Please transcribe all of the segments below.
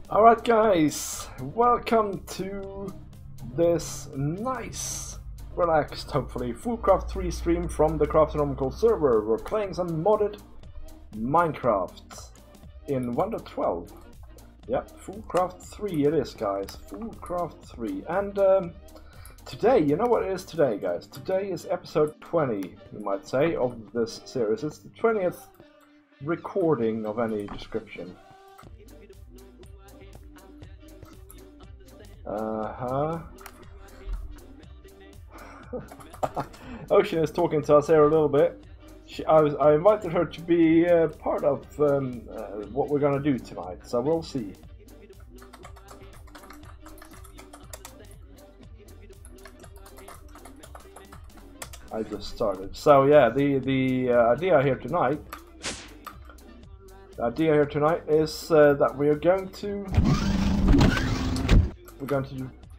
Alright guys, welcome to this nice, relaxed, hopefully, Foolcraft 3 stream from the Craftinomical server. We're playing some modded Minecraft in 1.12. Yep, Foolcraft 3 it is, guys. Foolcraft 3. And today, you know what it is today, guys? Today is episode 20, you might say, of this series. It's the 20th recording of any description. Ocean is talking to us here a little bit. I invited her to be part of what we're gonna do tonight, so we'll see. I just started. So yeah, the idea here tonight. The idea here tonight is that we're going to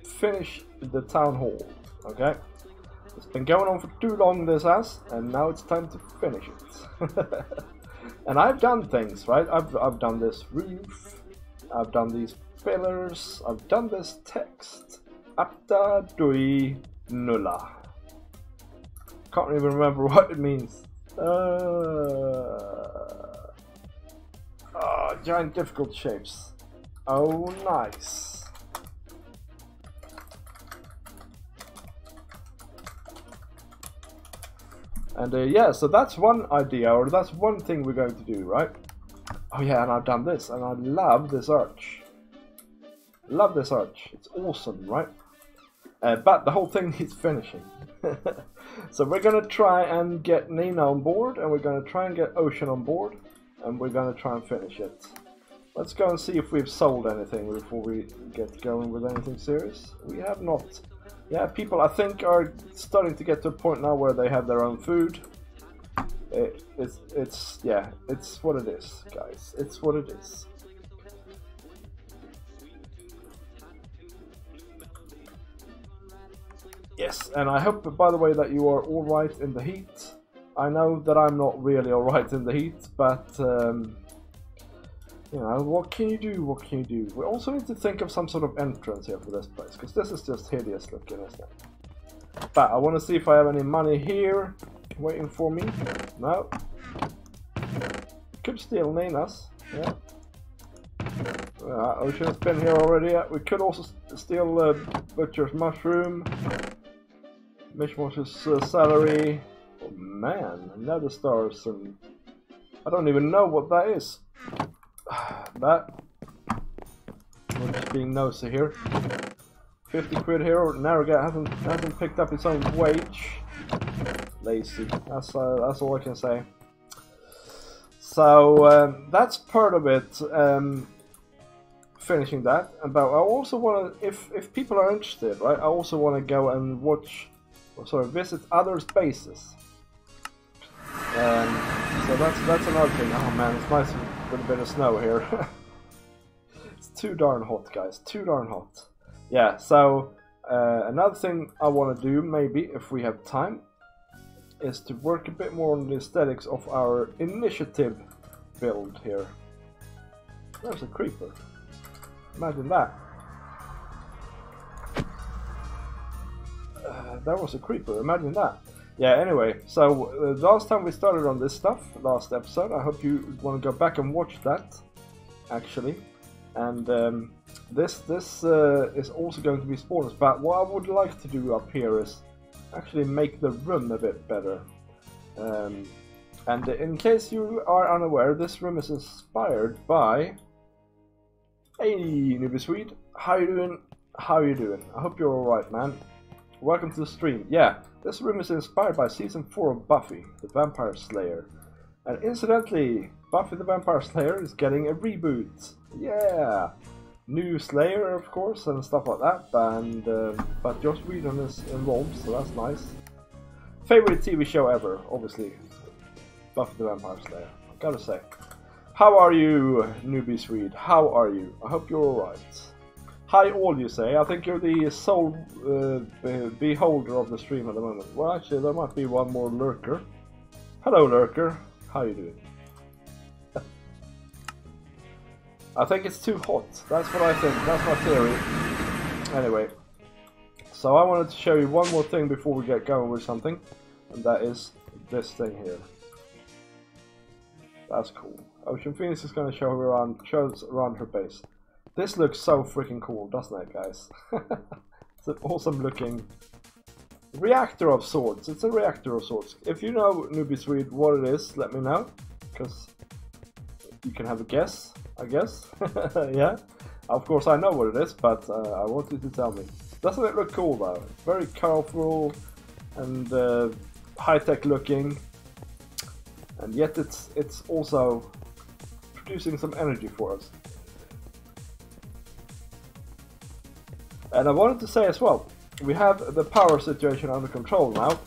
finish the town hall. Okay. It's been going on for too long, this has, and now it's time to finish it. And I've done things, right? I've done this roof, I've done these pillars, I've done this text. Apta dui nulla. Can't even remember what it means. Giant difficult shapes. Oh, nice. And yeah, so that's one idea, or that's one thing we're going to do, right? Oh yeah, and I've done this, and I love this arch. Love this arch. It's awesome, right? But the whole thing needs finishing. So we're gonna try and get Nina on board, and we're gonna try and get Ocean on board, and we're gonna try and finish it. Let's go and see if we've sold anything before we get going with anything serious. We have not. Yeah, people I think are starting to get to a point now where they have their own food. It's yeah, it's what it is, guys. It's what it is. Yes, and I hope, by the way, that you are all right in the heat. I know that I'm not really all right in the heat, but you know, what can you do? What can you do? We also need to think of some sort of entrance here for this place, because this is just hideous looking, isn't it? But I want to see if I have any money here waiting for me. No. Could steal Nina's. Yeah. Ocean's been here already. We could also steal Butcher's mushroom. Mishmosh's salary. Oh man, nether stars, and I don't even know what that is. But we're just being nosy here. 50 quid here. Narrowgat hasn't picked up his own wage. Lazy. That's all I can say. So that's part of it. Finishing that. But I also want to, if people are interested, right? I also want to go and watch, or sort of visit other bases. So that's another thing. Oh man, it's nice with a bit of snow here. It's too darn hot, guys. Too darn hot. Yeah, so another thing I want to do, maybe, if we have time, is to work a bit more on the aesthetics of our initiative build here. There's a creeper. Imagine that. There was a creeper. Imagine that. Yeah, anyway, so last time we started on this stuff, last episode, I hope you want to go back and watch that, actually. And this is also going to be spawners, but what I would like to do up here is actually make the room a bit better. And in case you are unaware, this room is inspired by... Hey, Newbie Swede, how you doing? How you doing? I hope you're alright, man. Welcome to the stream. Yeah, this room is inspired by Season 4 of Buffy, the Vampire Slayer. And incidentally, Buffy the Vampire Slayer is getting a reboot. Yeah! New Slayer, of course, and stuff like that. And but Joss Whedon is involved, so that's nice. Favorite TV show ever, obviously. Buffy the Vampire Slayer, I gotta say. How are you, Newbie Swede? How are you? I hope you're alright. Hi all, you say. I think you're the sole beholder of the stream at the moment. Well, actually, there might be one more lurker. Hello, lurker. How you doing? I think it's too hot. That's what I think. That's my theory. Anyway, so I wanted to show you one more thing before we get going with something, and that is this thing here. That's cool. Ocean Phoenix is going to show around her base. This looks so freaking cool, doesn't it, guys? It's an awesome looking reactor of sorts. It's a reactor of sorts. If you know, Newbie Swede, what it is, let me know, because you can have a guess, I guess. Yeah, of course I know what it is, but I want you to tell me. Doesn't it look cool though? Very colorful and high-tech looking, and yet it's also producing some energy for us. And I wanted to say as well, we have the power situation under control now.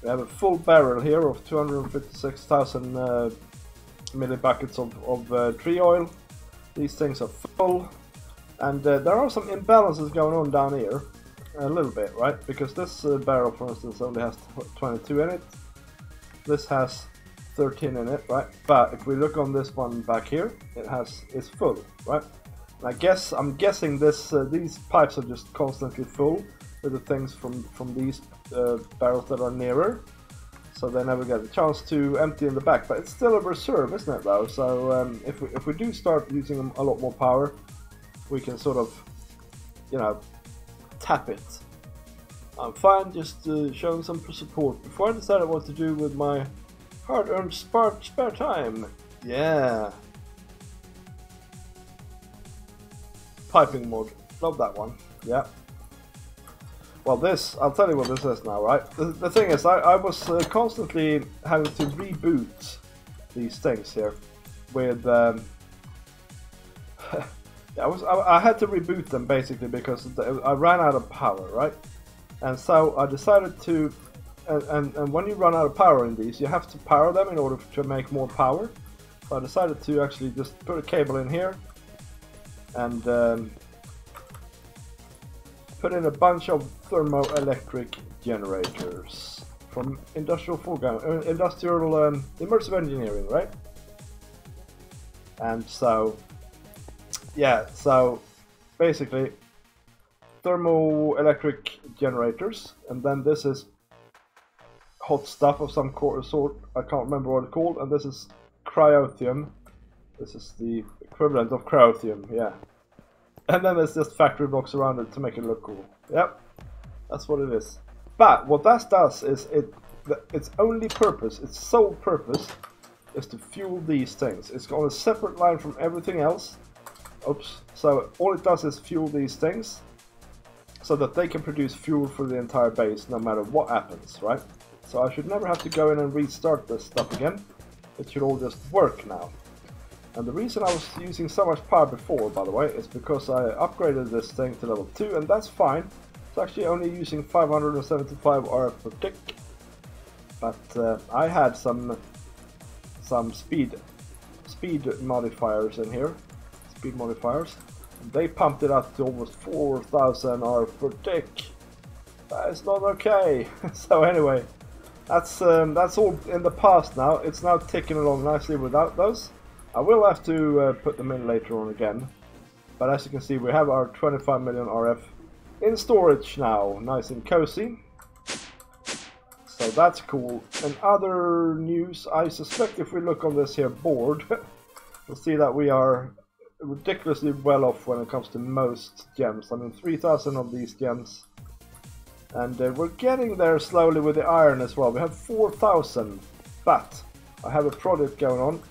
We have a full barrel here of 256,000 millibuckets of tree oil. These things are full, and there are some imbalances going on down here, a little bit, right? Because this barrel, for instance, only has 22 in it. This has 13 in it, right? But if we look on this one back here, it's full, right? And I'm guessing these pipes are just constantly full with the things from these barrels that are nearer, so they never get a chance to empty in the back. But it's still a reserve, isn't it, though? So if we do start using a lot more power, we can sort of, you know, tap it. I'm fine just showing some support before I decided what to do with my hard-earned spare time. Yeah. Piping mode. Love that one. Yeah. Well, I'll tell you what this is now, right? The thing is, I was constantly having to reboot these things here with... I had to reboot them basically because I ran out of power, right? And so I decided to... And when you run out of power in these, you have to power them in order to make more power. So I decided to actually just put a cable in here and put in a bunch of thermoelectric generators from industrial immersive engineering, right? And so, yeah, so basically thermoelectric generators, and then this is hot stuff of some sort, I can't remember what it's called, and this is cryothium. This is the equivalent of cryothium, yeah. And then there's just factory blocks around it to make it look cool. Yep, that's what it is. But what that does is its only purpose, its sole purpose, is to fuel these things. It's on a separate line from everything else. Oops. So all it does is fuel these things, so that they can produce fuel for the entire base no matter what happens, right? So I should never have to go in and restart this stuff again. It should all just work now. And the reason I was using so much power before, by the way, is because I upgraded this thing to level 2, and that's fine. It's actually only using 575 RF per tick. But I had some speed modifiers in here. Speed modifiers. And they pumped it up to almost 4,000 RF per tick. That is not okay. So anyway, that's all in the past now. It's now ticking along nicely without those. I will have to put them in later on again, but as you can see, we have our 25 million RF in storage now, nice and cozy. So that's cool. And other news, I suspect if we look on this here board, we'll see that we are ridiculously well off when it comes to most gems. I mean, 3,000 of these gems, and we're getting there slowly with the iron as well. We have 4,000, but I have a project going on.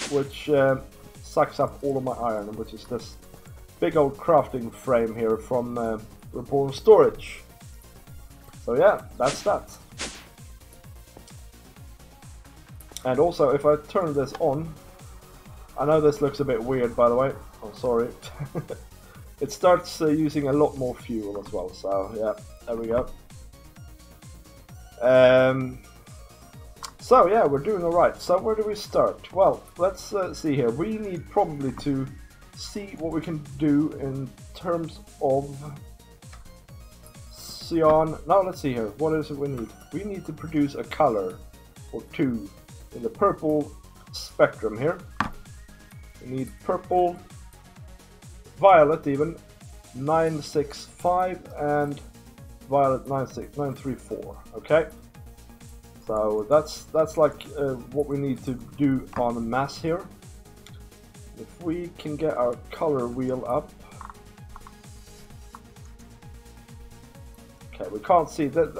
Which sucks up all of my iron, which is this big old crafting frame here from Reborn Storage. So yeah, that's that. And also, if I turn this on, I know this looks a bit weird, by the way, I'm sorry. It starts using a lot more fuel as well, so yeah, there we go. So yeah, we're doing alright. So where do we start? Well, let's see here. We need probably to see what we can do in terms of cyan. Now let's see here. What is it we need? We need to produce a color or two in the purple spectrum here. We need purple, violet even, 965 and violet 934. Okay, so that's like what we need to do on the mass here. If we can get our color wheel up. Okay, we can't see that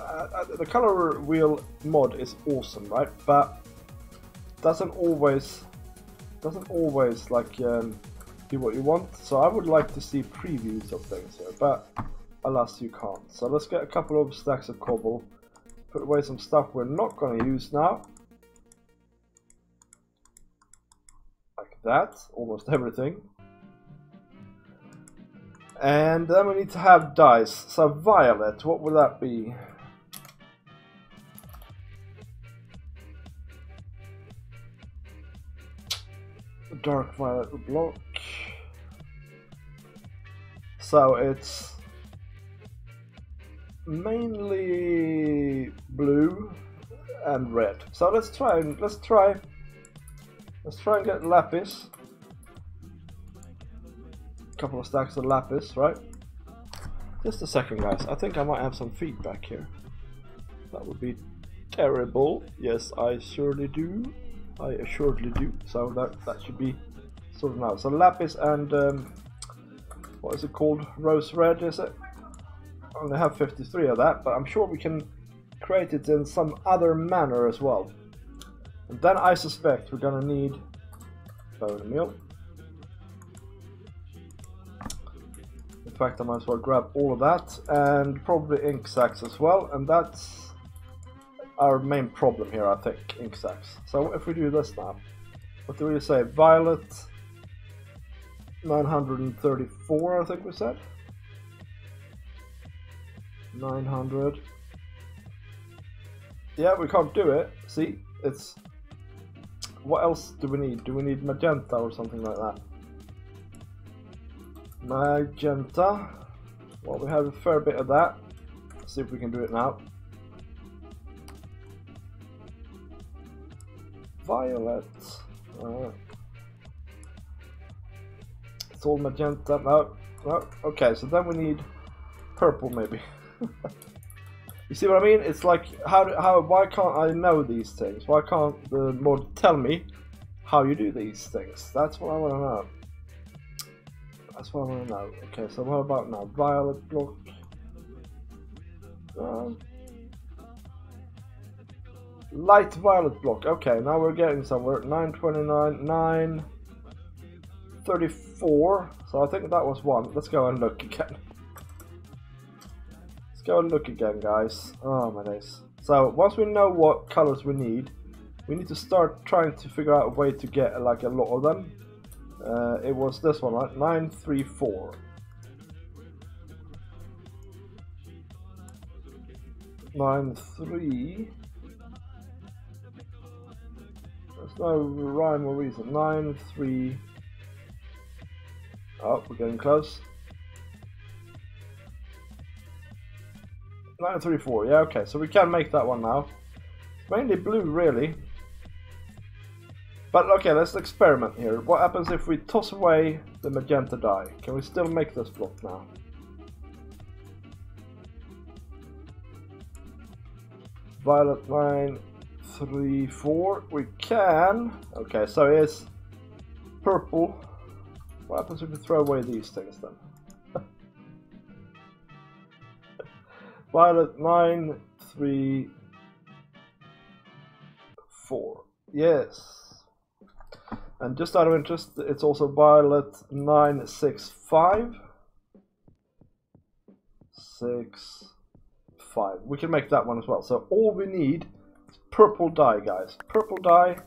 the color wheel mod is awesome, right? But doesn't always like do what you want. So I would like to see previews of things here, but alas, you can't. So let's get a couple of stacks of cobble, put away some stuff we're not going to use now, like that, almost everything. And then we need to have dice. So violet, what would that be? Dark violet block. So it's mainly blue and red. So let's try and get lapis. Couple of stacks of lapis, right? Just a second, guys. I think I might have some feedback here. That would be terrible. Yes, I surely do. I assuredly do. So that should be sorted now. So lapis and what is it called? Rose red, is it? I only have 53 of that, but I'm sure we can create it in some other manner as well. And then I suspect we're gonna need bone meal. In fact, I might as well grab all of that and probably ink sacks as well, and that's our main problem here, I think, ink sacks. So if we do this now, what do we say? Violet 934, I think we said. 900. Yeah, we can't do it. See, it's... What else do we need? Do we need magenta or something like that? Magenta. Well, we have a fair bit of that. Let's see if we can do it now. Violet. It's all magenta. No. Okay, so then we need purple maybe. You see what I mean? It's like why can't I know these things? Why can't the mod tell me how you do these things? That's what I want to know. That's what I want to know. Okay, so what about now? Violet block. Light violet block. Okay, now we're getting somewhere. 929, 934. So I think that was one. Let's go and look again. Let's go and look again, guys. Oh my days. So once we know what colors we need to start trying to figure out a way to get like a lot of them. It was this one, right? 934. 93. There's no rhyme or reason. 93. Oh, we're getting close. 934. Yeah, okay. So we can make that one now. Mainly blue, really. But okay, let's experiment here. What happens if we toss away the magenta dye? Can we still make this block now? Violet 934. We can. Okay, so it's purple. What happens if we throw away these things then? Violet 934. Yes. And just out of interest, it's also violet 965. 65. We can make that one as well. So all we need is purple dye, guys. Purple dye.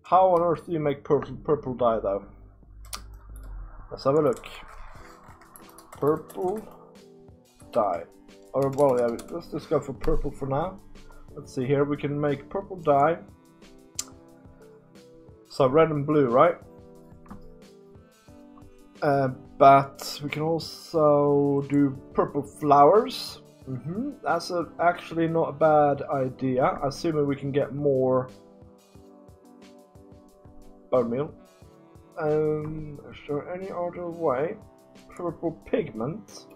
How on earth do you make purple dye though? Let's have a look. Purple dye. Or well, yeah, let's just go for purple for now. Let's see here. We can make purple dye. So red and blue, right? But we can also do purple flowers. That's actually not a bad idea. Assuming we can get more bone meal. Is there any other way? Purple pigment,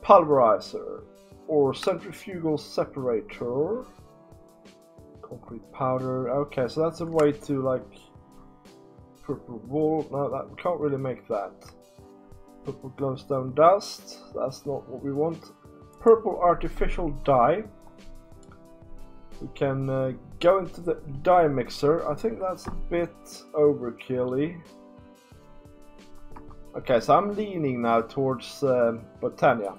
pulverizer, or centrifugal separator, concrete powder. Okay, so that's a way to like purple wool. No, that we can't really make that. Purple glowstone dust. That's not what we want. Purple artificial dye. We can go into the dye mixer. I think that's a bit overkill-y. Okay, so I'm leaning now towards Botania.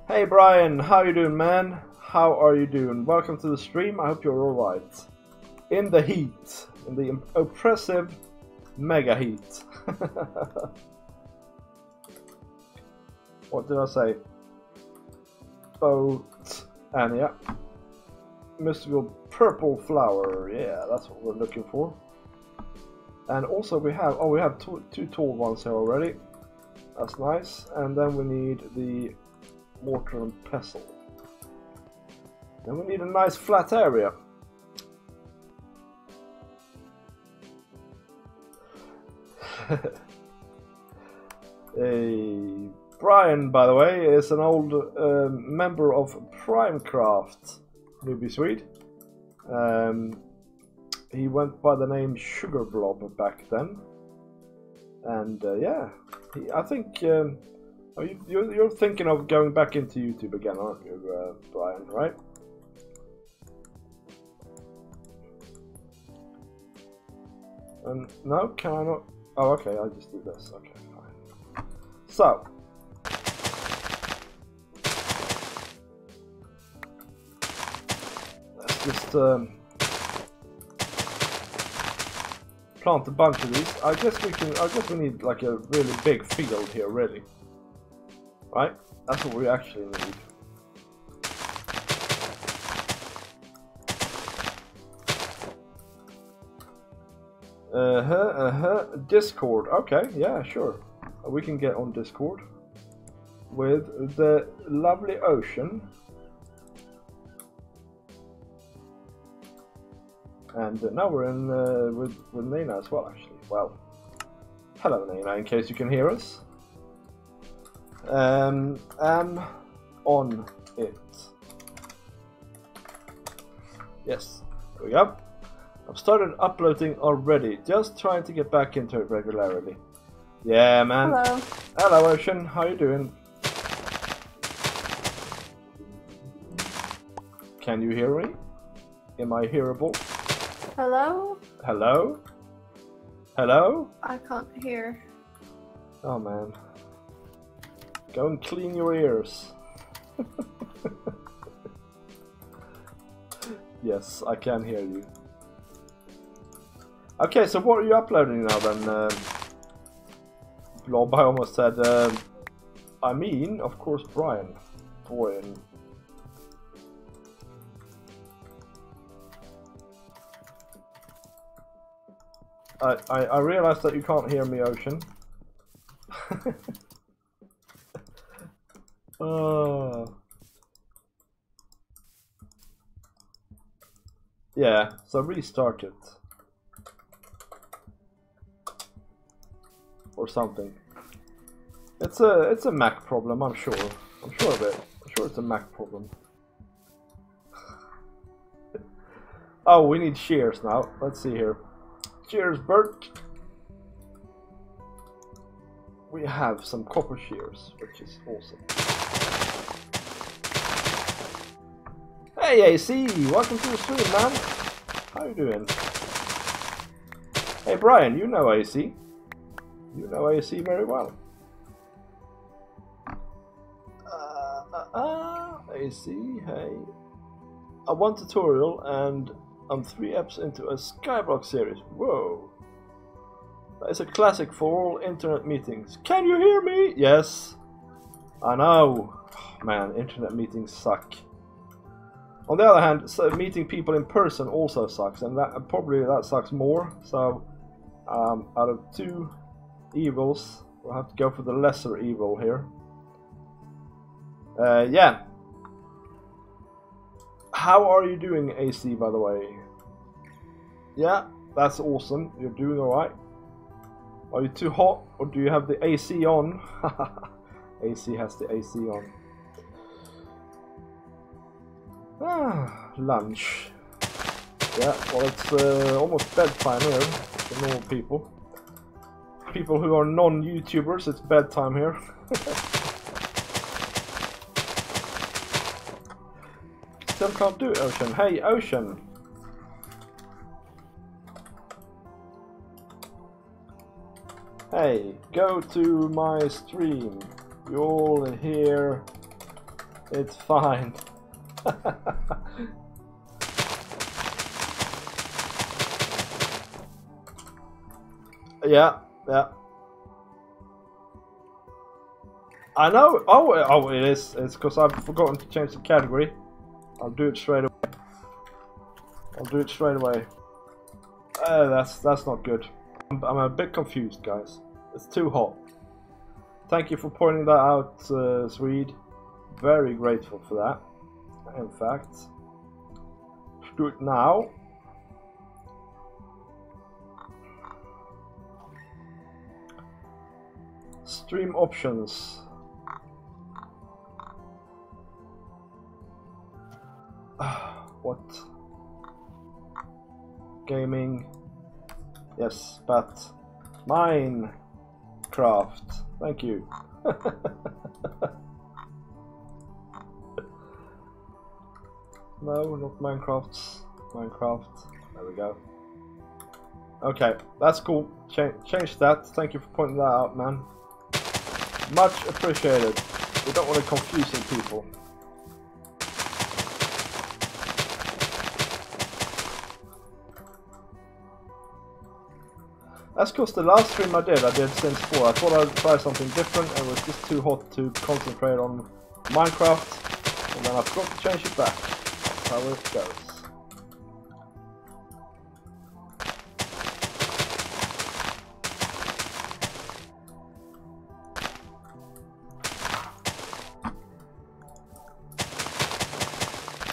Hey Brian, how you doing, man? How are you doing? Welcome to the stream. I hope you're alright. In the heat, in the oppressive mega heat. What did I say? Botania. Mystical purple flower. Yeah, that's what we're looking for. And also we have two tall ones here already. That's nice. And then we need the mortar and pestle. Then we need a nice flat area. Brian, by the way, is an old member of Foolcraft, newbie Swede. He went by the name Sugar Blob back then, and yeah, I think you're thinking of going back into YouTube again, aren't you, Brian? Right? No, can I not? Oh, okay, I'll just do this. Okay, fine. So. Let's just plant a bunch of these. I guess we need like a really big field here, really. Right? That's what we actually need. Discord. Okay, yeah, sure. We can get on Discord with the lovely Ocean. And now we're in with Nina as well, actually. Well, hello Nina, in case you can hear us. I'm on it. Yes, there we go. I've started uploading already, just trying to get back into it regularly. Yeah, man. Hello. Hello, Ocean. How you doing? Can you hear me? Am I hearable? Hello? Hello? Hello? I can't hear. Oh, man. Go and clean your ears. Yes, I can hear you. Okay, so what are you uploading now then? Blob, I almost said. I mean, of course, Brian. I realize that you can't hear me, Ocean. Yeah, so restart it. Or something. It's a Mac problem, I'm sure. I'm sure of it. I'm sure it's a Mac problem. Oh, we need shears now. Let's see here. Cheers, Bert. We have some copper shears, which is awesome. Hey AC, welcome to the stream, man. How you doing? Hey Brian, you know AC. You know AC very well. AC, hey. I want tutorial and I'm 3 eps into a Skyblock series. Whoa. That is a classic for all internet meetings. Can you hear me? Yes. I know. Oh, man, internet meetings suck. On the other hand, so meeting people in person also sucks, and that sucks more. So, out of 2 evils, we'll have to go for the lesser evil here. Yeah. How are you doing, AC, by the way? Yeah, That's awesome. You're doing alright. Are you too hot, or do you have the AC on? AC has the AC on. Ah, lunch. Yeah, well, it's almost bedtime here for normal people. People who are non-YouTubers, it's bedtime here. Still can't do it, Ocean. Hey, Ocean! Hey, go to my stream. You'll hear it's fine. Yeah. I know. Oh, it is. It's because I've forgotten to change the category. I'll do it straight away. That's not good. I'm a bit confused, guys. It's too hot. Thank you for pointing that out, Swede. Very grateful for that. In fact, let's do it now. Stream options. What? Gaming. Yes, but Minecraft. Thank you. No, not Minecraft. Minecraft. There we go. Okay, that's cool. Change that. Thank you for pointing that out, man. Much appreciated. We don't want to confuse people. That's because the last stream I did Sims 4. I thought I'd try something different, and it was just too hot to concentrate on Minecraft, and then I forgot to change it back. That's how it goes.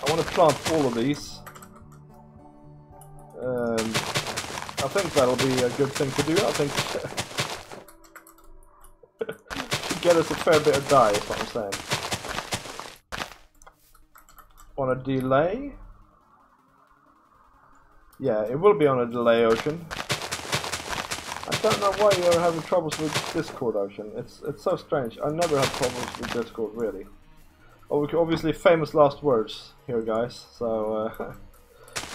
I want to plant all of these. I think that'll be a good thing to do. I think should get us a fair bit of dye, is what I'm saying. On a delay? Yeah, it will be on a delay, Ocean. I don't know why you're having troubles with Discord, Ocean. It's so strange. I never had problems with Discord, really. Obviously, famous last words here, guys. So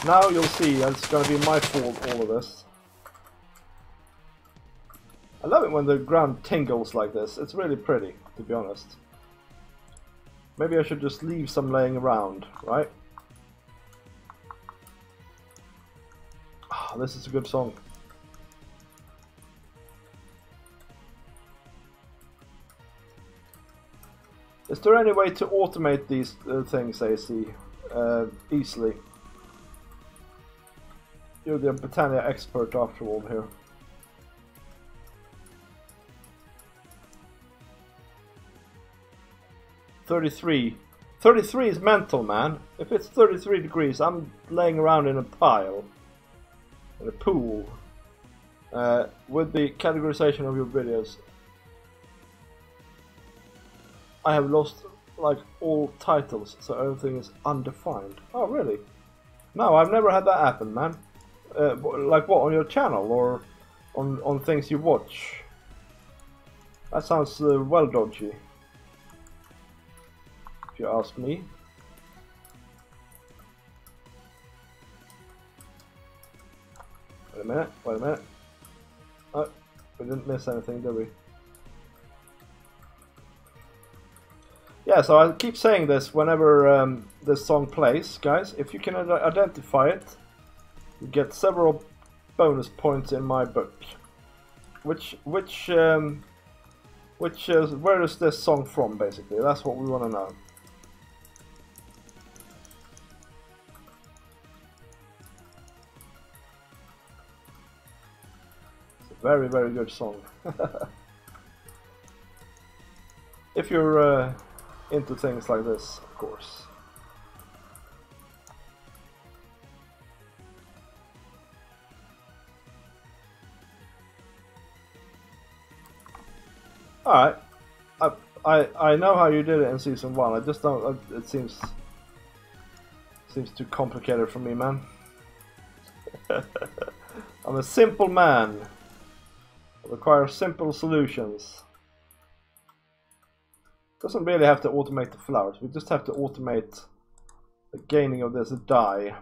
now you'll see it's going to be my fault, all of this. I love it when the ground tingles like this. It's really pretty, to be honest. Maybe I should just leave some laying around, right? Oh, this is a good song. Is there any way to automate these things, AC, easily? You're the Britannia expert after all here. $33 is mental, man. If it's 33 degrees, I'm laying around in a pile, in a pool, with the categorization of your videos. I have lost like all titles, so everything is undefined. Oh, really? No, I've never had that happen, man. Like what, on your channel or on things you watch? That sounds well dodgy, if you ask me. Wait a minute. Oh, we didn't miss anything, did we? Yeah, so I keep saying this whenever this song plays, guys. If you can identify it, you get several bonus points in my book. Where is this song from, basically? That's what we want to know. It's a very, very good song. If you're into things like this, of course. Alright. I know how you did it in season 1. I just don't. It seems too complicated for me, man. I'm a simple man. I require simple solutions. Doesn't really have to automate the flowers. We just have to automate the gaining of this dye.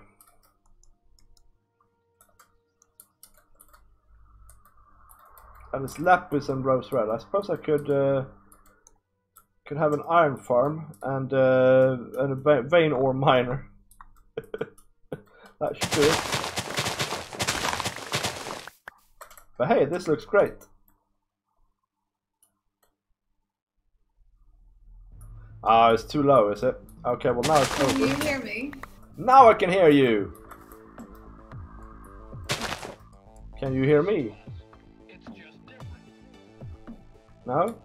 And it's lapis and rose red. I suppose I could have an iron farm and a vein ore miner. That should do it. But hey, this looks great. Ah, it's too low, is it? Okay, well now it's over. Can you hear me? Now I can hear you! Can you hear me? No?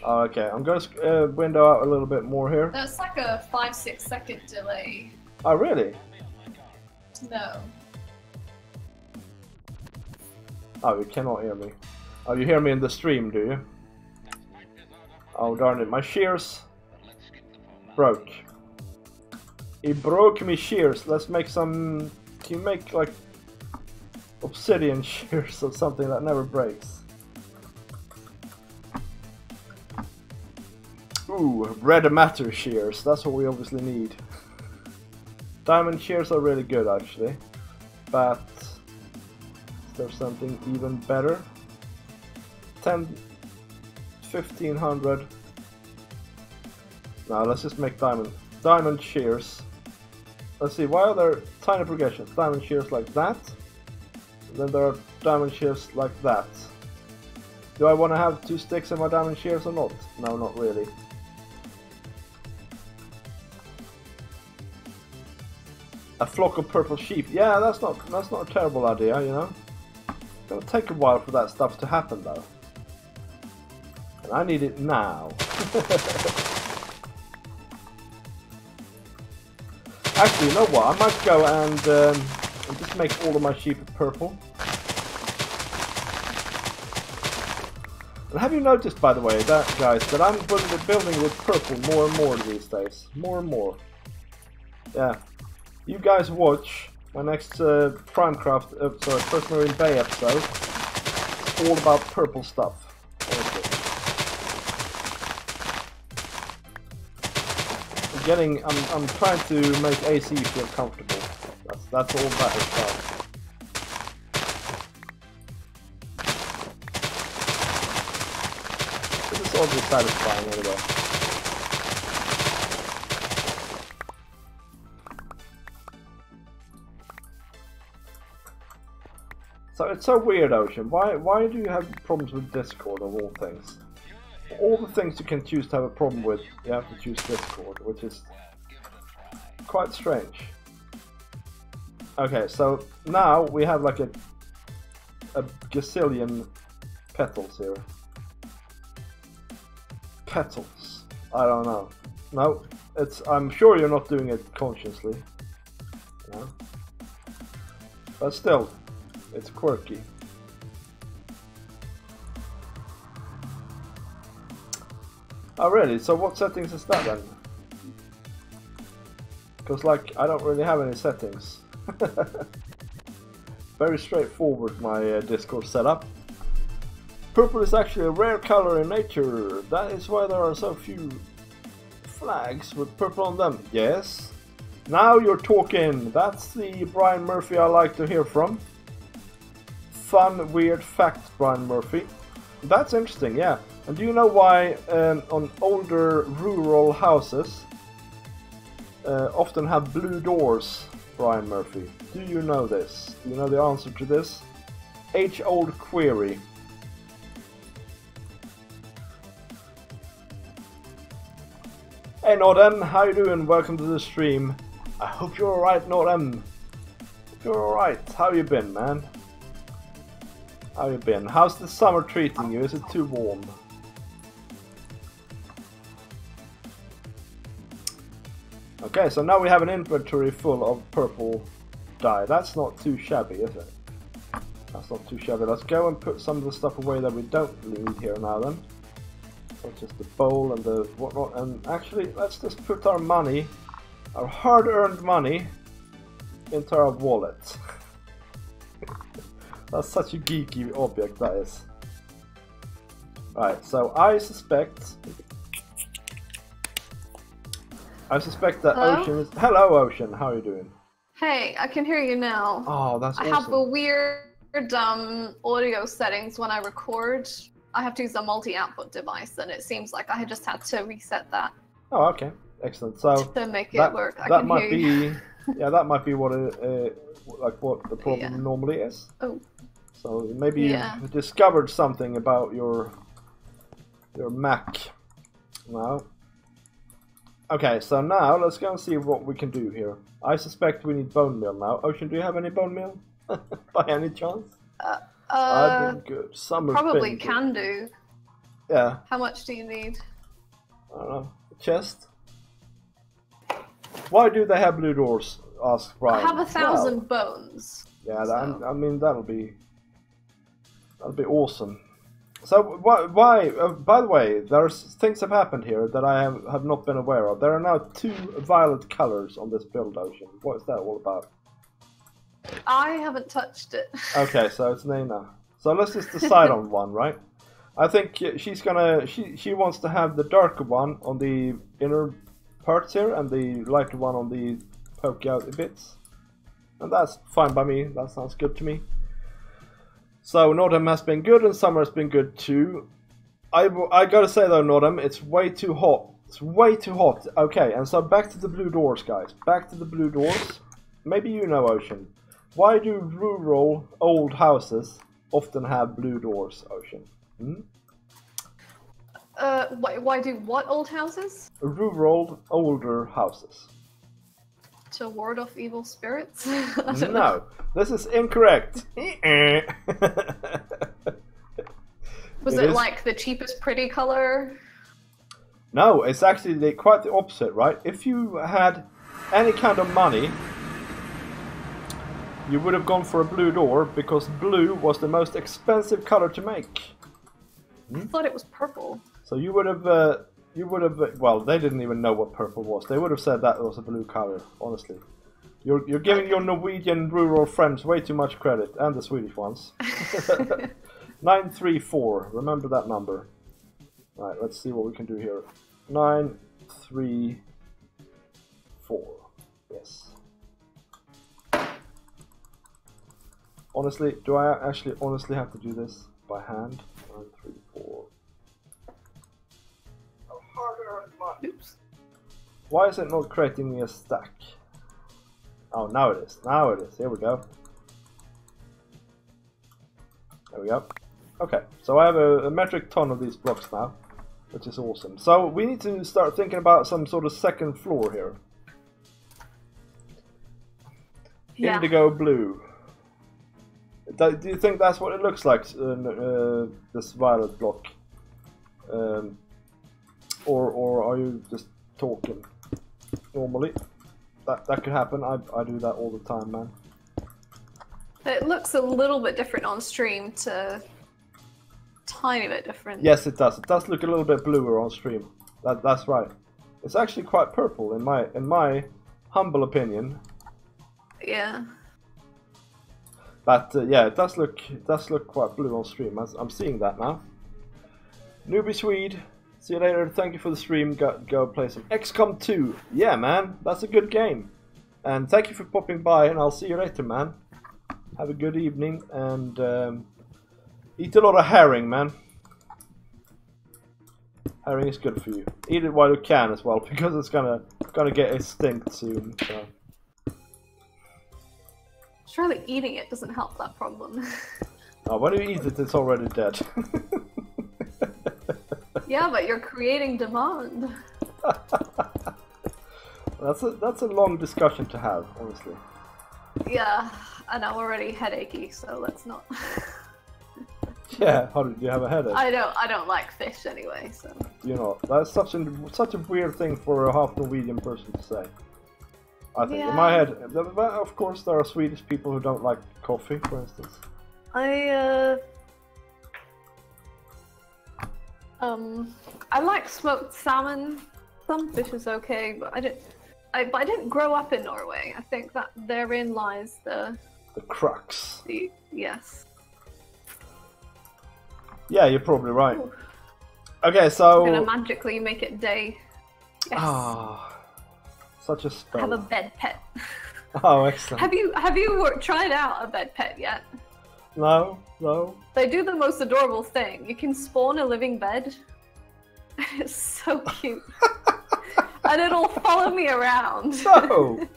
Oh, okay, I'm going to window out a little bit more here. That's like a 5-6 second delay. Oh, really? No. Oh, you cannot hear me. Oh, you hear me in the stream, do you? Oh, darn it, my shears broke. It broke me shears. Let's make some... Can you make, like, obsidian shears or something that never breaks? Ooh, red matter shears. That's what we obviously need. Diamond shears are really good, actually. But... is there something even better? 1500. Now let's just make diamond shears. Let's see, why are there tiny progressions? Diamond shears like that, and then there are diamond shears like that. Do I want to have 2 sticks in my diamond shears or not? No, not really. A flock of purple sheep. Yeah, that's not a terrible idea, you know. It's gonna take a while for that stuff to happen though. And I need it now. Actually, you know what? I might go and just make all of my sheep purple. And have you noticed, by the way, that guys, that I'm building with purple more and more these days? More and more. Yeah. You guys watch my next Primecraft, sorry, First Marine Bay episode. It's all about purple stuff. I'm trying to make AC feel comfortable. That's all that is about. This is oddly satisfying anyway. So it's so weird, Ocean. Why do you have problems with Discord of all things? All the things you can choose to have a problem with, you have to choose Discord, which is quite strange. Okay, so now we have like a gazillion petals here. Petals. I don't know. No, I'm sure you're not doing it consciously. No. But still, it's quirky. Oh really? So what settings is that then? Because like, I don't really have any settings. Very straightforward, my Discord setup. Purple is actually a rare color in nature. That is why there are so few flags with purple on them. Yes. Now you're talking. That's the Brian Murphy I like to hear from. Fun, weird fact, Brian Murphy. That's interesting, yeah. And do you know why on older rural houses often have blue doors, Brian Murphy? Do you know this? Do you know the answer to this? Age-old query. Hey Nordem, how you doing? Welcome to the stream. I hope you're alright, Nordem. Hope you're alright. How you been, man? How you been? How's the summer treating you? Is it too warm? Okay, so now we have an inventory full of purple dye. That's not too shabby, is it? That's not too shabby. Let's go and put some of the stuff away that we don't need here now then. Not just the bowl and the whatnot. And actually, let's just put our money, our hard-earned money, into our wallet. That's such a geeky object, that is. Right, so I suspect that Hello? Ocean is... Hello, Ocean, how are you doing? Hey, I can hear you now. Oh, that's I awesome. have a weird audio settings when I record. I have to use a multi-output device, and it seems like I just had to reset that Oh, okay. Excellent. So to make that, it work. I that can might hear you. be... Yeah, that might be what like what the problem normally is. Oh. So maybe Yeah. you've discovered something about your Mac now. Okay, so now let's go and see what we can do here. I suspect we need bone meal now. Ocean, do you have any bone meal? By any chance? I've been good. Summer's Probably been good. can do. Yeah. How much do you need? I don't know. A chest? Why do they have blue doors? Asked Brian. I have 1,000 bones. Yeah, so. I mean that'll be awesome. So why? By the way, there's things have happened here that I have not been aware of. There are now 2 violet colors on this build, Ocean. What is that all about? I haven't touched it. Okay, so it's Nana. So let's just decide on one, right? I think she's gonna. She wants to have the darker one on the inner parts here, and the lighter one on the poke out bits. And that's fine by me. That sounds good to me. So Nordham has been good, and summer has been good too. I gotta say though, Nordham, it's way too hot. It's way too hot. Okay, and so back to the blue doors, guys. Back to the blue doors. Maybe you know, Ocean. Why do rural old houses often have blue doors, Ocean? Hmm? Why do what old houses? Rural older houses. To ward off evil spirits? No, this is incorrect. Was it like the cheapest pretty color? No, it's actually quite the opposite, right? If you had any kind of money, you would have gone for a blue door because blue was the most expensive color to make. I thought it was purple. So you would have, well, they didn't even know what purple was. They would have said that was a blue color, honestly. You're giving your Norwegian rural friends way too much credit, and the Swedish ones. 934, remember that number. Alright, let's see what we can do here. 934, yes. Honestly, do I actually honestly have to do this by hand? 934. Oops. Why is it not creating me a stack? Oh, now it is. Now it is. Here we go. There we go. Okay, so I have a metric ton of these blocks now, which is awesome. So we need to start thinking about some sort of second floor here. Yeah. Indigo blue. Do you think that's what it looks like, this violet block? Or are you just talking normally? That could happen. I do that all the time, man. It looks a little bit different on stream to tiny bit different. Yes, it does. It does look a little bit bluer on stream. That's right. It's actually quite purple in my humble opinion. Yeah. But yeah, it does look quite blue on stream. I'm seeing that now. Newbie Swede. See you later. Thank you for the stream. Go play some XCOM 2. Yeah, man. That's a good game. And thank you for popping by, and I'll see you later, man. Have a good evening, and eat a lot of herring, man. Herring is good for you. Eat it while you can as well, because it's gonna get extinct soon. So. Surely eating it doesn't help that problem. Oh, when you eat it, it's already dead. Yeah, but you're creating demand. That's a long discussion to have, honestly. Yeah, and I'm already headachy, so let's not. Yeah, how did you have a headache? I don't like fish anyway, so. You know, that's such a weird thing for a half Norwegian person to say. I think in my head, of course, there are Swedish people who don't like coffee, for instance. I like smoked salmon. Some fish is okay, but I didn't grow up in Norway. I think that therein lies the crux. Yes. Yeah, you're probably right. Ooh. Okay, so I'm gonna magically make it day. Yes. Ah, such a spell. Have a bed pet. Oh, excellent. Have you tried out a bed pet yet? No. They do the most adorable thing. You can spawn a living bed. It's so cute. And it'll follow me around. No!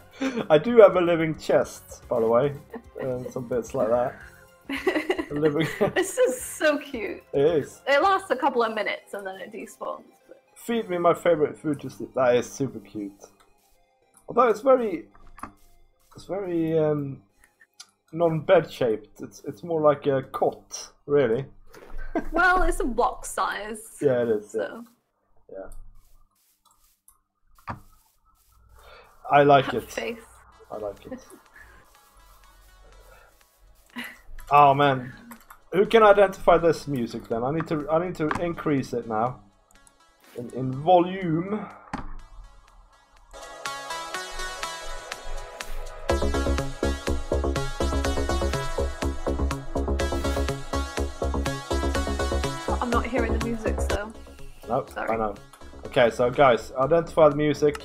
I do have a living chest, by the way. And some bits like that. This is so cute. It is. It lasts a couple of minutes and then it despawns. But... Feed me my favorite food to sleep. That is super cute. Although it's very non-bed shaped. It's more like a cot, really. Well, it's a block size. Yeah, it is. So. Yeah. I like it. Face. I like it. Oh man, who can identify this music then? I need to increase it now in volume. I'm not hearing the music, so. Nope, sorry. I know. Okay, so guys, identify the music.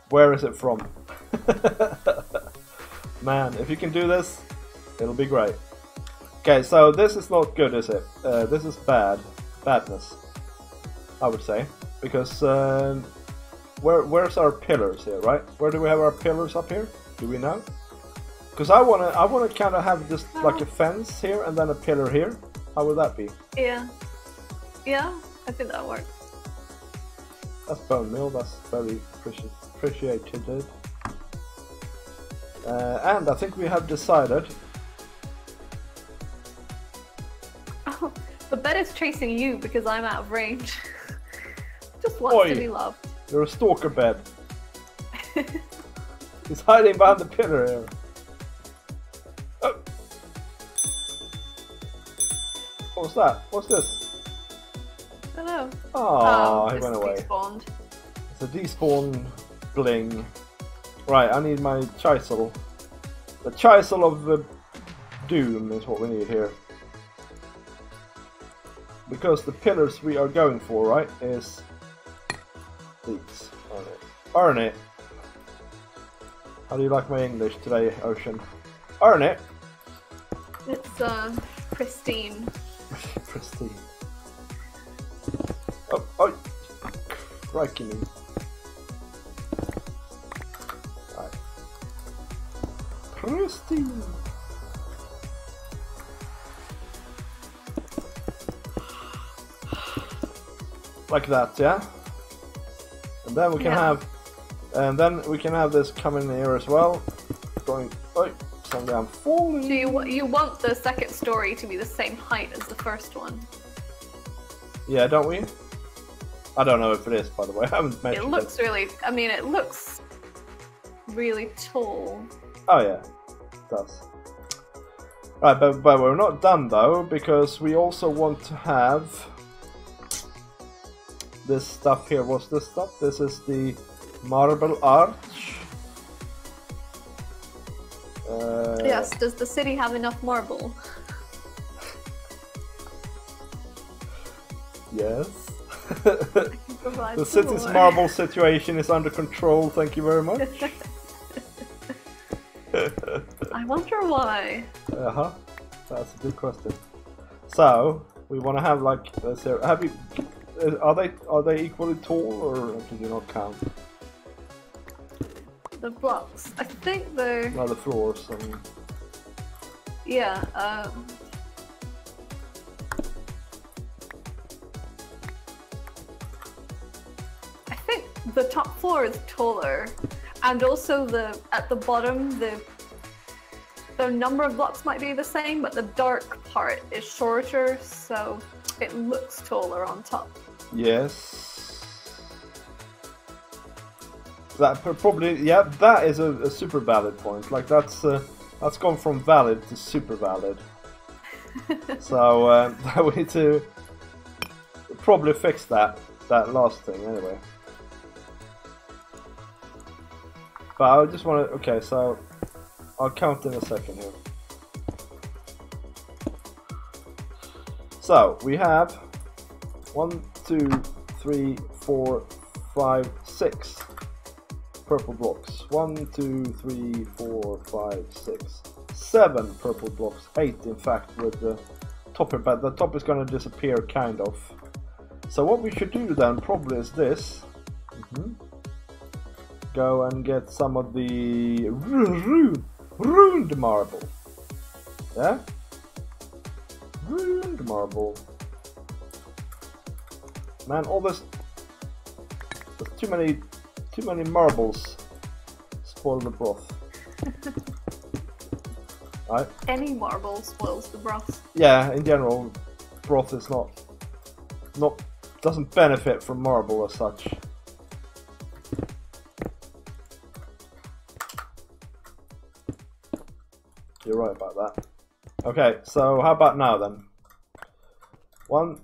Where is it from? Man, if you can do this, it'll be great. Okay, so this is not good, is it? This is badness, I would say, because where's our pillars here, right? Where do we have our pillars up here? Do we know? Because I wanna kind of have just like a fence here and then a pillar here. How would that be? Yeah, I think that works. That's bone meal. That's very appreciated. And I think we have decided. Oh, the bed is chasing you because I'm out of range. Just wants to be loved. You're a stalker bed. He's hiding behind the pillar here. Oh. What's that? What's this? I don't know. Oh, he went away. Despawned. It's a despawn bling. Right, I need my chisel. The chisel of the doom is what we need here. Because the pillars we are going for, right, is these. Earn it. How do you like my English today, Ocean? Earn it. It's pristine. Pristine. Oh, crikey me. Right. Pristine. Like that, yeah. And then we can have, this coming here as well. Going, oh, suddenly I'm falling. So you want the second story to be the same height as the first one? Yeah, don't we? I don't know if it is, by the way. I haven't mentioned it. It looks really. I mean, it looks really tall. Oh yeah, it does. Right, but we're not done though, because we also want to have this stuff here. What's this stuff? This is the marble arch. Yes. Does the city have enough marble? Yes. The city's marble situation is under control. Thank you very much. I wonder why. That's a good question. So we want to have like this here. Have you? Are they equally tall, or did you not count? The blocks. I think they're. No, the floors. Yeah. I think the top floor is taller, and also at the bottom the number of blocks might be the same, but the dark part is shorter, so it looks taller on top. Yes. That probably, yeah, that is a super valid point. Like that's gone from valid to super valid. So we need to probably fix that last thing anyway. But I just want to. Okay, so I'll count in a second here. So we have 1, 2, 3, 4, 5, 6 purple blocks. 1, 2, 3, 4, 5, 6, 7 purple blocks. 8 in fact with the top here, but the top is going to disappear kind of. So what we should do then probably is this. Go and get some of the ruined marble. Yeah? Ruined marble. Man, all this. There's too many marbles. Spoil the broth. Right? Any marble spoils the broth. Yeah, in general, broth is doesn't benefit from marble as such. You're right about that. Okay, so how about now then? 1,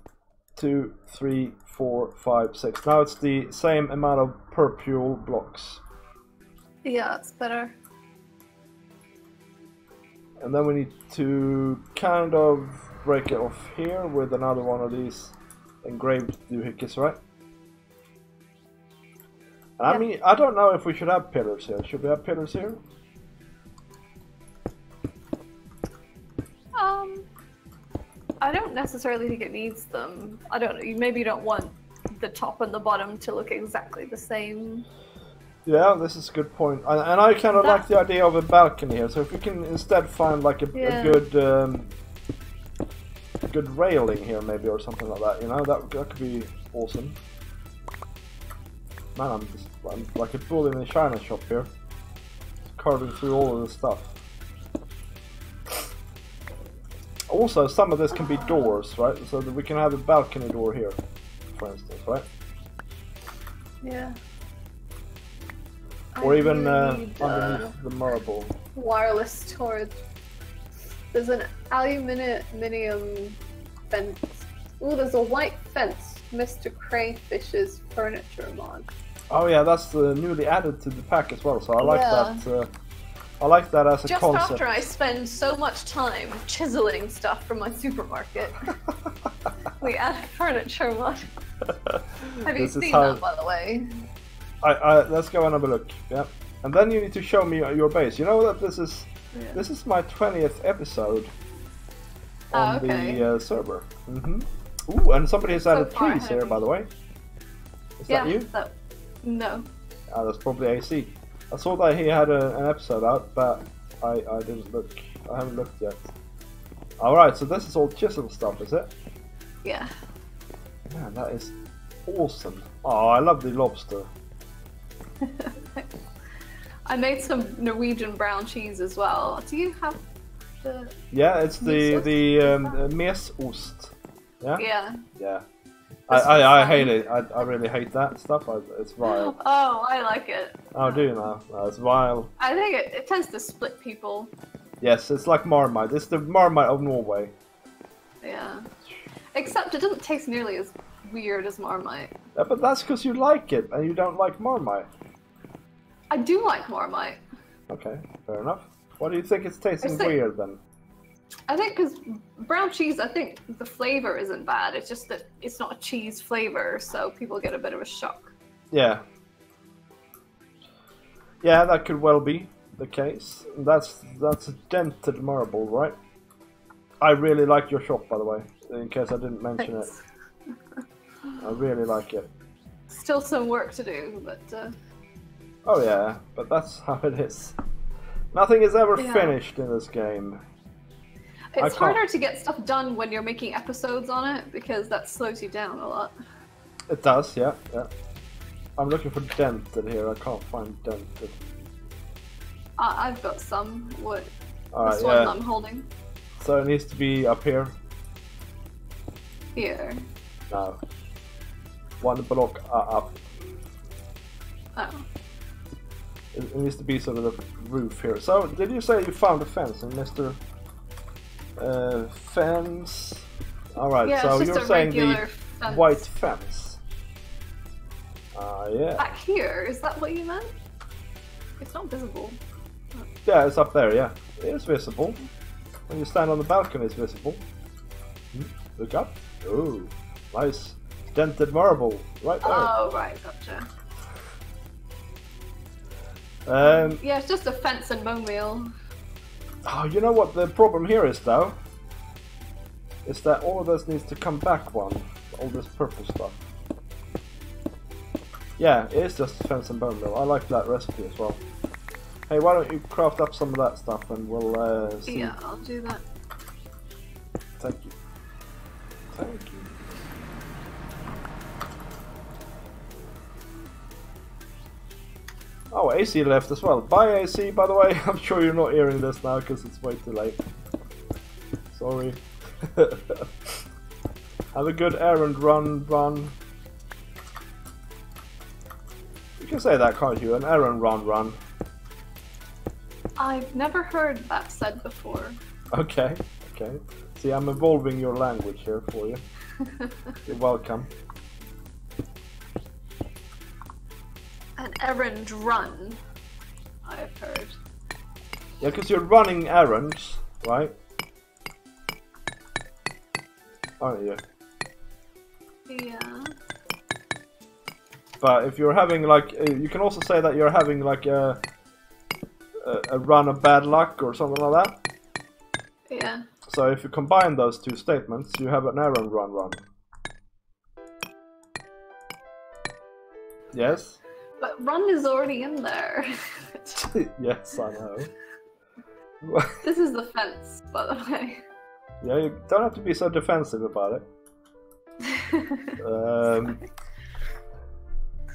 2, 3, 4, 5, 6. Now it's the same amount of purple blocks. Yeah, that's better. And then we need to kind of break it off here with another one of these engraved doohickeys, right? And I mean, I don't know if we should have pillars here. Should we have pillars here? I don't necessarily think it needs them. I don't know. Maybe you don't want the top and the bottom to look exactly the same. Yeah, this is a good point. And I kind of like the idea of a balcony here. So if we can instead find like a good railing here, maybe, or something like that. You know, that could be awesome. Man, I'm like a bull in a china shop here, carving through all of this stuff. Also, some of this can be doors, right? So that we can have a balcony door here, for instance, right? Yeah. Or even underneath the marble. Wireless storage. There's an aluminium fence. Ooh, there's a white fence. Mr. Crayfish's furniture mod. Oh yeah, that's newly added to the pack as well. So I like that. I like that as a Just concept. after I spend so much time chiseling stuff from my supermarket, we added furniture mod. Have you seen that, by the way? Let's go and have a look. Yeah, and then you need to show me your base. You know that this is my 20th episode on the server. Ooh, and somebody has added trees here, by the way. Is that you? No. That's probably AC. I saw that he had an episode out, but I didn't look. I haven't looked yet. Alright, so this is all chisel stuff, is it? Yeah. Man, that is awesome. Oh, I love the lobster. I made some Norwegian brown cheese as well. Do you have the... Yeah, it's the mesost. Yeah? Yeah. Yeah. I hate it. I really hate that stuff. It's vile. Oh, I like it. Oh, do you now? No, it's vile. I think it tends to split people. Yes, it's like Marmite. It's the Marmite of Norway. Yeah. Except it doesn't taste nearly as weird as Marmite. Yeah, but that's because you like it and you don't like Marmite. I do like Marmite. Okay, fair enough. Why do you think it's tasting weird then? I think because brown cheese, I think the flavor isn't bad. It's just that it's not a cheese flavor, so people get a bit of a shock. Yeah. Yeah, that could well be the case. That's a dented marble, right? I really like your shop, by the way, in case I didn't mention it. I really like it. Still some work to do, but... Oh yeah, but that's how it is. Nothing is ever finished in this game. It's harder to get stuff done when you're making episodes on it, because that slows you down a lot. It does, yeah. I'm looking for dented here, I can't find dented. I've got some. What? Alright, this one I'm holding. So it needs to be up here? Here. No. One block up. Oh. It needs to be sort of the roof here. So, did you say you found a fence in Mr. Fence? Alright, Yeah, so it's just you're a saying regular fence. white fence. Yeah. Back here, is that what you meant? It's not visible. Yeah, it's up there, yeah. It is visible. When you stand on the balcony, it's visible. Look up. Oh, nice. Dented marble, right there. Oh, right, gotcha. Yeah, it's just a fence and bone meal. Oh, you know what the problem here is, though? Is that all of this needs to come back one. All this purple stuff. Yeah, it is just fence and bone meal. I like that recipe as well. Hey, why don't you craft up some of that stuff and we'll see. Yeah, I'll do that. Thank you. Thank you. Oh, AC left as well. Bye, AC, by the way. I'm sure you're not hearing this now because it's way too late. Sorry. Have a good errand run. You can say that, can't you? An errand run. I've never heard that said before. Okay. See, I'm evolving your language here for you. You're welcome. An errand run, I've heard. Yeah, because you're running errands, right? Aren't you? Yeah. But if you're having like, you can also say that you're having like a run of bad luck or something like that. Yeah. So if you combine those two statements, you have an errand run. Yes? But run is already in there. Yes, I know. This is the fence, by the way. Yeah, you don't have to be so defensive about it.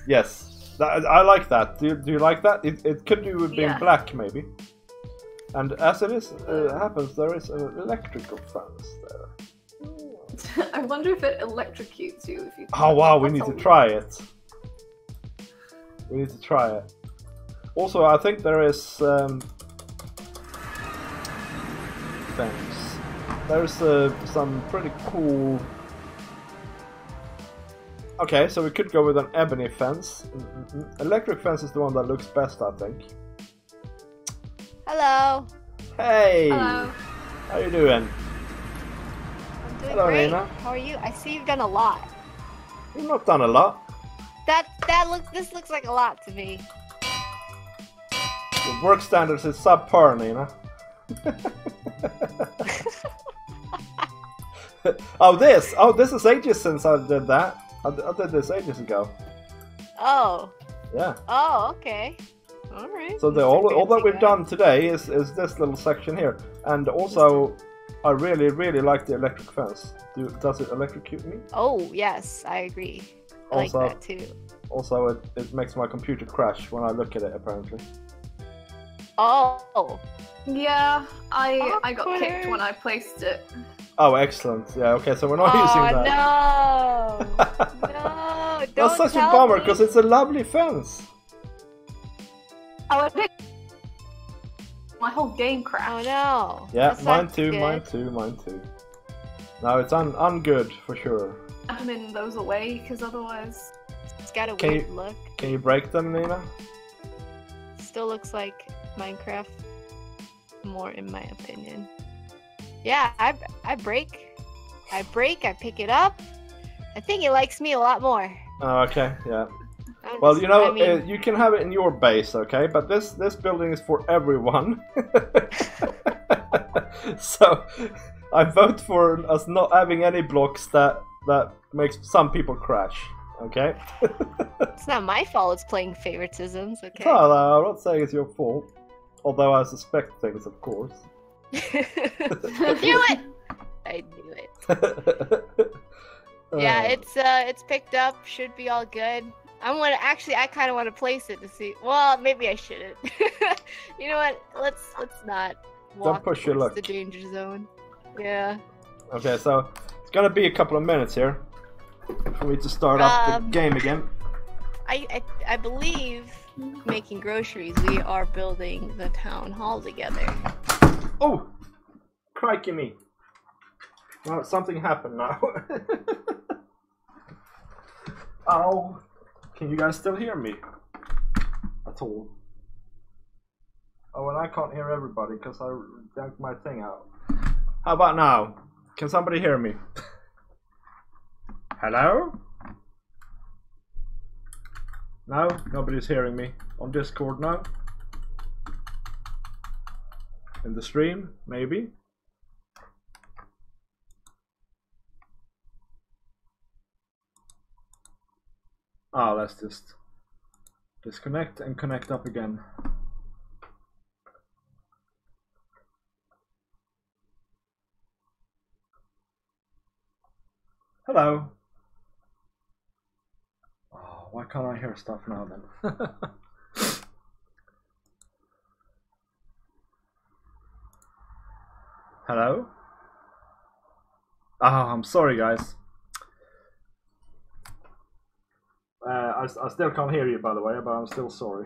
Yes, I like that. Do you like that? It could do with being black, maybe. And as it is happens, there is an electrical fence there. I wonder if it electrocutes you if you. Oh wow, we need to try it. We need to try it. Also, I think there is things. There's some pretty cool. Okay, so we could go with an ebony fence. Electric fence is the one that looks best, I think. Hello. Hey. Hello. How you doing? I'm doing Hello, great. Nina. How are you? I see you've done a lot. You've not done a lot. This looks like a lot to me. Your work standards is subpar, Nina. Oh, this is ages since I did that. I did this ages ago. Oh. Yeah. Oh, okay. All right. So all that we've done today is this little section here, and also I really like the electric fence. Does it electrocute me? Oh yes, I agree. I like that too. Also, it makes my computer crash when I look at it. Apparently. Oh. Yeah, I got kicked when I placed it. Oh, excellent. Yeah. Okay, so we're not using that. No. No. Don't That's such a tell bummer me. because it's a lovely fence. Oh, I think my whole game crashed. Oh no. Yeah, That's mine not too. good. Mine too. No, it's ungood for sure. Admin those away because otherwise. It's got a weird look. Can you break them, Nina? Still looks like Minecraft more in my opinion. Yeah, I break. I pick it up. I think it likes me a lot more. Oh, okay, yeah. Well, you know, you can have it in your base, okay? But this building is for everyone. So, I vote for us not having any blocks that makes some people crash, okay? It's not my fault it's playing favoritisms, okay? No, I'm not saying it's your fault. Although I suspect things, of course. I knew it! I knew it. Yeah, it's picked up. Should be all good. I kind of want to place it to see. Well, maybe I shouldn't. You know what? Let's not walk push your luck. towards the danger zone. Yeah. Okay, so it's gonna be a couple of minutes here for me to start up the game again. I believe, making groceries, we are building the town hall together. Oh! Crikey me. Well, something happened now. Oh, can you guys still hear me? At all? Oh, and I can't hear everybody because I yanked my thing out. How about now? Can somebody hear me? Hello? No? Nobody's hearing me. On Discord, no? In the stream, maybe? Ah, let's just disconnect and connect up again. Hello. Oh, why can't I hear stuff now then? Hello? Ah, I'm sorry guys. I still can't hear you, by the way, but I'm still sorry.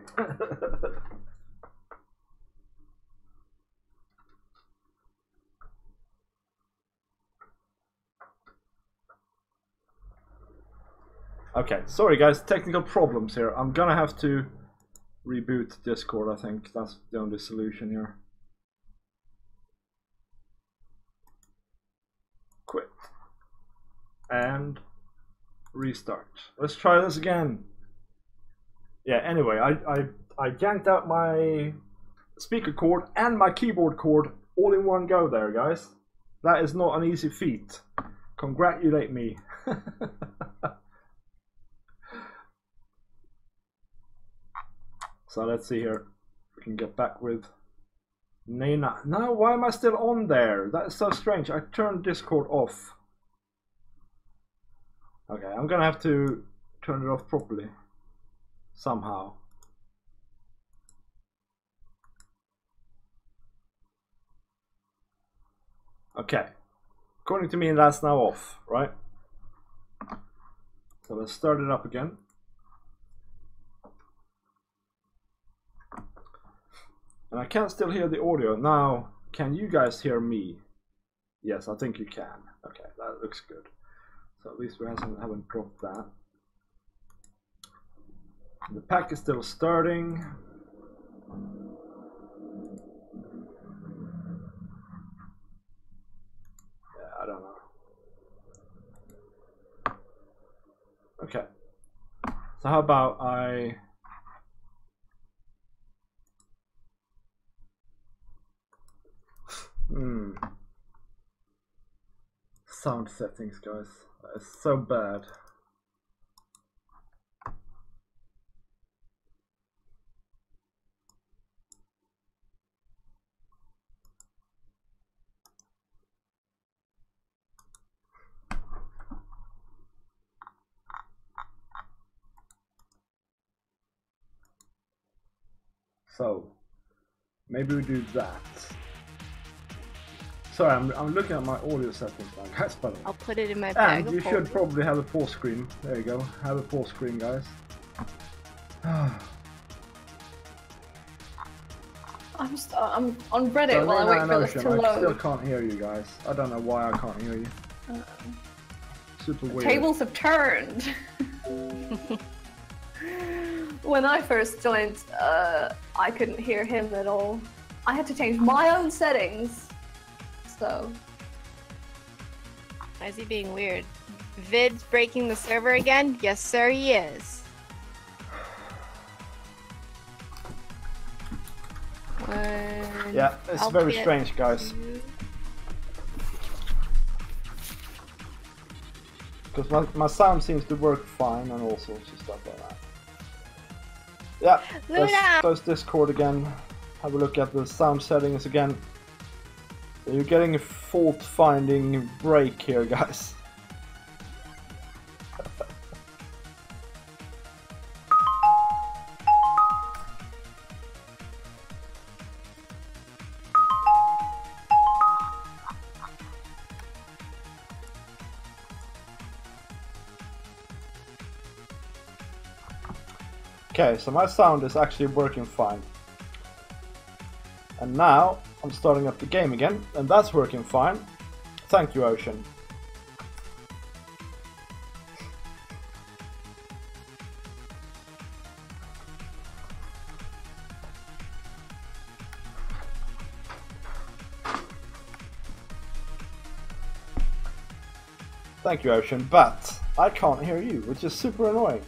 Okay, sorry guys, technical problems here. I'm gonna have to reboot Discord, I think. That's the only solution here. Quit. And restart. Let's try this again. Yeah, anyway, I yanked out my speaker cord and my keyboard cord all in one go there, guys. That is not an easy feat. Congratulate me. So let's see here if we can get back with Nina. No, why am I still on there? That is so strange. I turned Discord off. Okay, I'm gonna have to turn it off properly somehow. Okay, according to me that's now off, right? So let's start it up again. And I can still hear the audio. Now, can you guys hear me? Yes, I think you can. Okay, that looks good. So at least we haven't dropped that. The pack is still starting. Yeah, I don't know. Okay. So how about I... Sound settings, guys. It's so bad. So maybe we do that. Sorry, I'm looking at my audio settings now, guys. By the way. I'll put it in my bag. And you should probably have a pause screen. There you go. Have a pause screen, guys. I'm on Reddit So while I wait for this to load. I still can't hear you guys. I don't know why I can't hear you. Super weird. Tables have turned. When I first joined, I couldn't hear him at all. I had to change my own settings. So. Why is he being weird? Vid's breaking the server again? Yes, sir, he is. Yeah, it's very strange, guys. Because my sound seems to work fine and all sorts of stuff like that. Yeah, let's close Discord again. Have a look at the sound settings again. You're getting a fault-finding break here, guys. Okay, so my sound is actually working fine. And now I'm starting up the game again, and that's working fine. Thank you, Ocean. Thank you, Ocean, but I can't hear you, which is super annoying.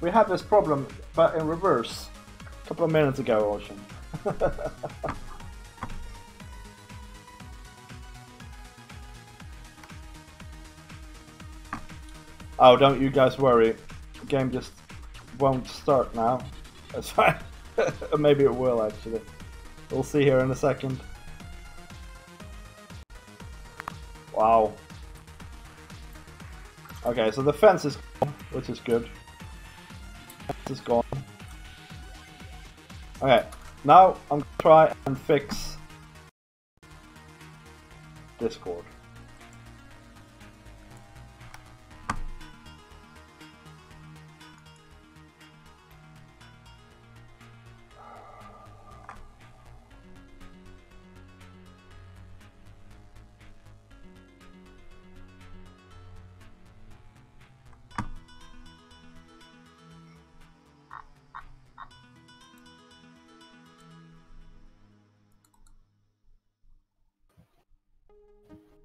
We had this problem, but in reverse, a couple of minutes ago, Ocean. Oh, don't you guys worry. The game just won't start now. That's fine. Maybe it will, actually. We'll see here in a second. Wow. Okay, so the fence is gone, which is good. Fence is gone. Okay, now I'm gonna try and fix Discord.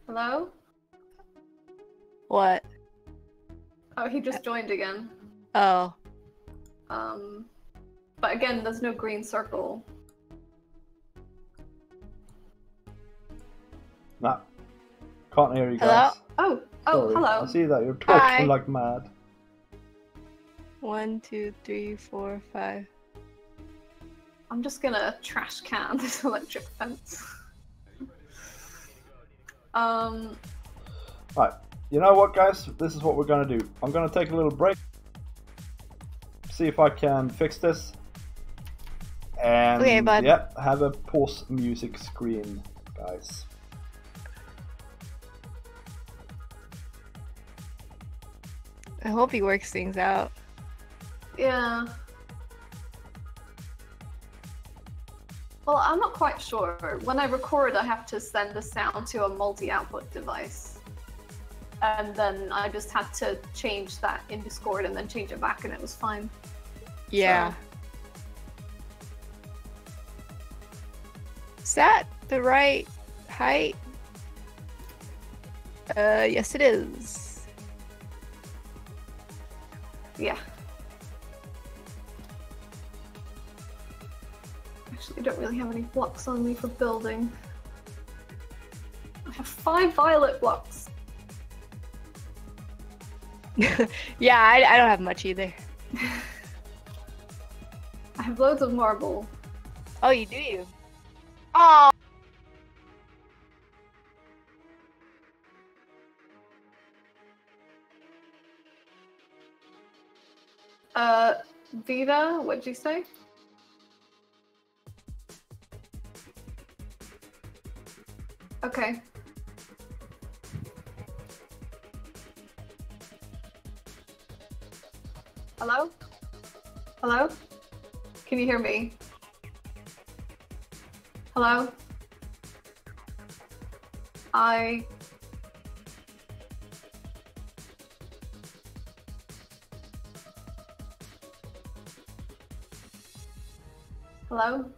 Hello? What? Oh, he just joined again. Oh. But again, there's no green circle. Nah. Can't hear you Hello? guys. Oh, Sorry. hello. I see that you're talking Hi. like mad. 1, 2, 3, 4, 5. I'm just gonna trash can this electric fence. Right. You know what, guys? This is what we're gonna do. I'm gonna take a little break. See if I can fix this. And Okay, bud. yeah, have a pause music screen, guys. I hope he works things out. Yeah. Well, I'm not quite sure. When I record, I have to send the sound to a multi-output device. And then I just had to change that in Discord and then change it back and it was fine. Yeah. So- Is that the right height? Yes it is. Yeah. Actually, I don't really have any blocks on me for building. I have 5 violet blocks. Yeah, I don't have much either. I have loads of marble. Oh, you do? Oh! Vida, what'd you say? Okay. Hello? Hello? Can you hear me? Hello? Hello?